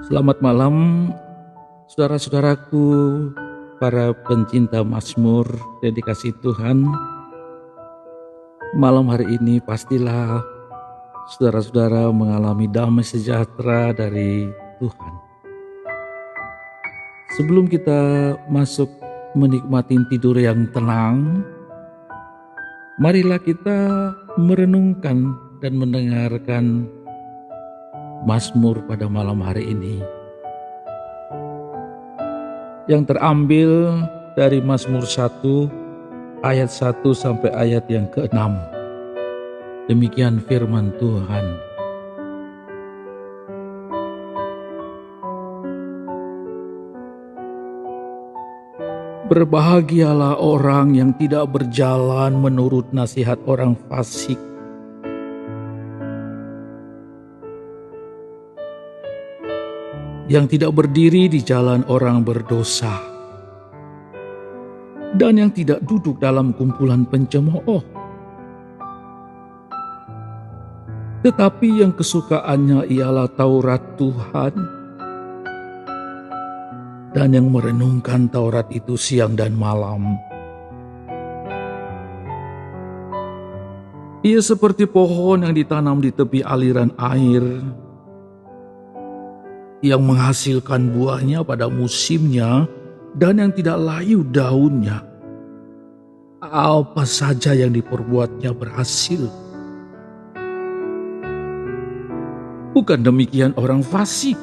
Selamat malam, saudara-saudaraku, para pencinta Mazmur yang dikasihi Tuhan. Malam hari ini pastilah saudara-saudara mengalami damai sejahtera dari Tuhan. Sebelum kita masuk menikmati tidur yang tenang, marilah kita merenungkan dan mendengarkan Mazmur pada malam hari ini yang terambil dari Mazmur 1 ayat 1 sampai ayat yang ke-6. Demikian firman Tuhan. Berbahagialah orang yang tidak berjalan menurut nasihat orang fasik, yang tidak berdiri di jalan orang berdosa, dan yang tidak duduk dalam kumpulan pencemooh. Tetapi yang kesukaannya ialah Taurat Tuhan, dan yang merenungkan Taurat itu siang dan malam. Ia seperti pohon yang ditanam di tepi aliran air, yang menghasilkan buahnya pada musimnya dan yang tidak layu daunnya. Apa saja yang diperbuatnya berhasil. Bukan demikian orang fasik.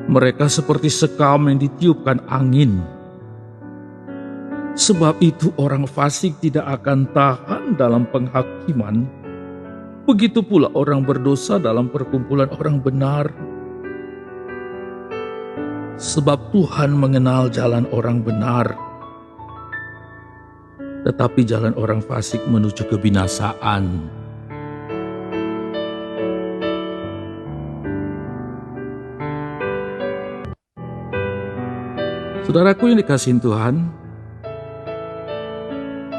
Mereka seperti sekam yang ditiupkan angin. Sebab itu orang fasik tidak akan tahan dalam penghakiman. Begitu pula orang berdosa dalam perkumpulan orang benar. Sebab Tuhan mengenal jalan orang benar, tetapi jalan orang fasik menuju kebinasaan. Saudaraku yang dikasihi Tuhan,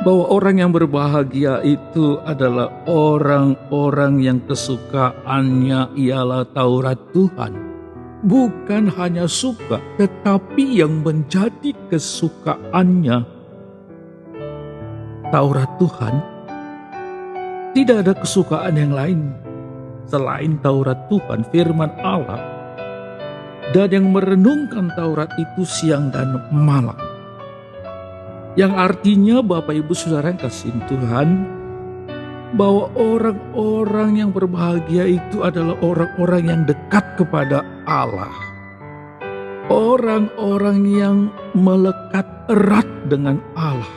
bahwa orang yang berbahagia itu adalah orang-orang yang kesukaannya ialah Taurat Tuhan. Bukan hanya suka, tetapi yang menjadi kesukaannya Taurat Tuhan. Tidak ada kesukaan yang lain selain Taurat Tuhan, firman Allah. Dan yang merenungkan Taurat itu siang dan malam. Yang artinya Bapak Ibu Saudara yang kasih Tuhan, bahwa orang-orang yang berbahagia itu adalah orang-orang yang dekat kepada Allah. Orang-orang yang melekat erat dengan Allah.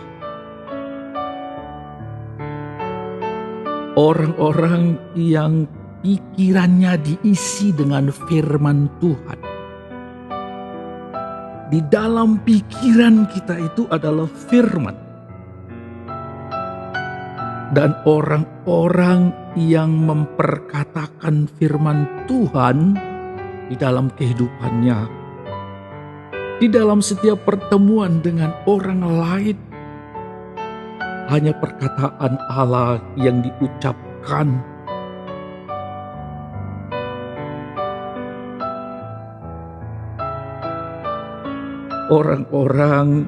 Orang-orang yang pikirannya diisi dengan firman Tuhan. Di dalam pikiran kita itu adalah firman. Dan orang-orang yang memperkatakan firman Tuhan di dalam kehidupannya, di dalam setiap pertemuan dengan orang lain, hanya perkataan Allah yang diucapkan. Orang-orang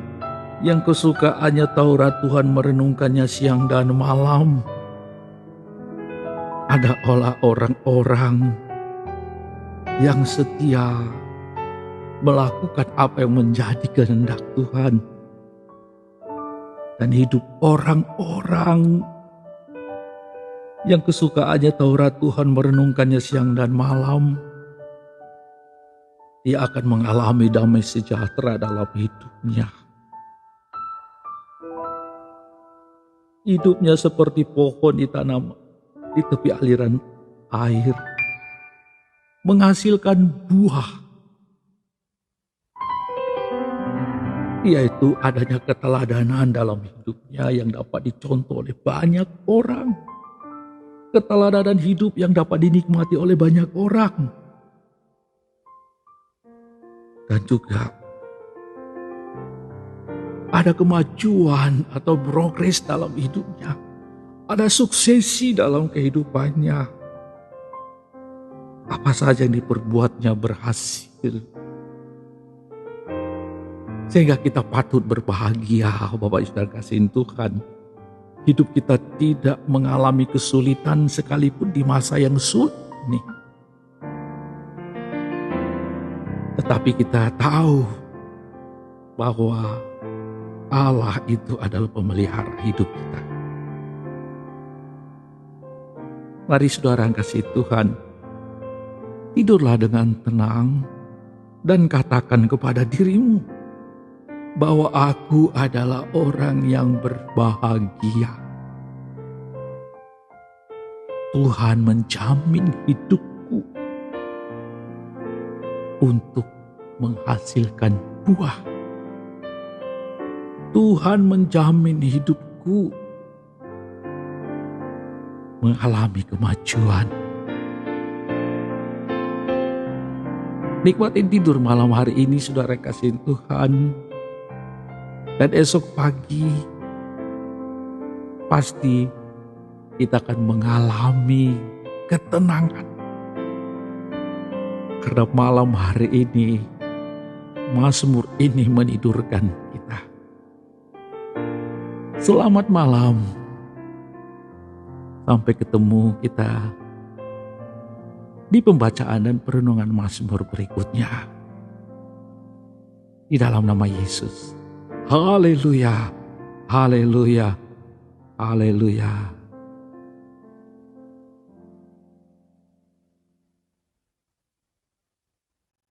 yang kesukaannya Taurat Tuhan merenungkannya siang dan malam adalah orang-orang yang setia melakukan apa yang menjadi kehendak Tuhan. Dan hidup orang-orang yang kesukaannya Taurat Tuhan merenungkannya siang dan malam, dia akan mengalami damai sejahtera dalam hidupnya. Hidupnya seperti pohon ditanam di tepi aliran air, menghasilkan buah, yaitu adanya keteladanan dalam hidupnya yang dapat dicontoh oleh banyak orang. Keteladanan hidup yang dapat dinikmati oleh banyak orang. Dan juga ada kemajuan atau progres dalam hidupnya. Ada suksesi dalam kehidupannya. apa saja yang diperbuatnya berhasil. Sehingga kita patut berbahagia, Bapak Saudara kasihin Tuhan. Hidup kita tidak mengalami kesulitan sekalipun di masa yang sulit ini. Tetapi kita tahu bahwa Allah itu adalah pemelihara hidup kita. Mari saudara yang kasih Tuhan, tidurlah dengan tenang dan katakan kepada dirimu bahwa aku adalah orang yang berbahagia. Tuhan menjamin hidupku untuk menghasilkan buah. Tuhan menjamin hidupku mengalami kemajuan. Nikmatin tidur malam hari ini, saudara kasih Tuhan. Dan esok pagi pasti kita akan mengalami ketenangan. Karena malam hari ini Mazmur ini menidurkan kita. Selamat malam. Sampai ketemu kita di pembacaan dan perenungan Mazmur berikutnya. Di dalam nama Yesus. Haleluya, haleluya, haleluya.